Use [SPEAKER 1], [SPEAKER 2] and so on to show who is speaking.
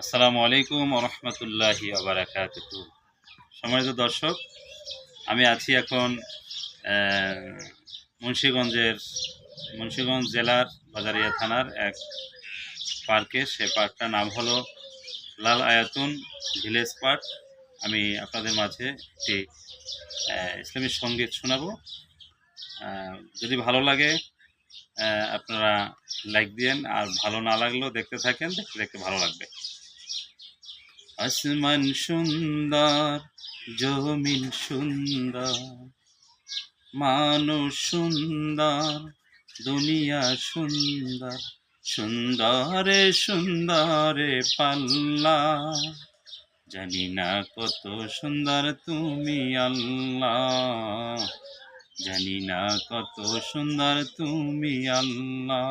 [SPEAKER 1] আসসালামু আলাইকুম রহমতুল্লাহি আবরাকাতুহু। সম্মানিত দর্শক, আমি আছি এখন আহ, মুন্সিগঞ্জের মুন্সিগঞ্জ জেলার বাজারিয়া থানার এক পার্কে। সে পার্কটার নাম হলো লাল আয়াতুন ভিলেজ পার্ক। আমি আপনাদের মাঝে একটি ইসলামী সঙ্গীত শোনাবো। যদি ভালো লাগে আপনারা লাইক দিয়েন, আর ভালো না লাগলেও দেখতে থাকেন, দেখতে দেখতে ভালো লাগবে। আসমান সুন্দর, জমিন সুন্দর, মানুষ সুন্দর, দুনিয়া সুন্দর, সুন্দরে সুন্দরে পাল্লা। জানি না কত সুন্দর তুমি আল্লাহ, জানি না কত সুন্দর তুমি আল্লাহ।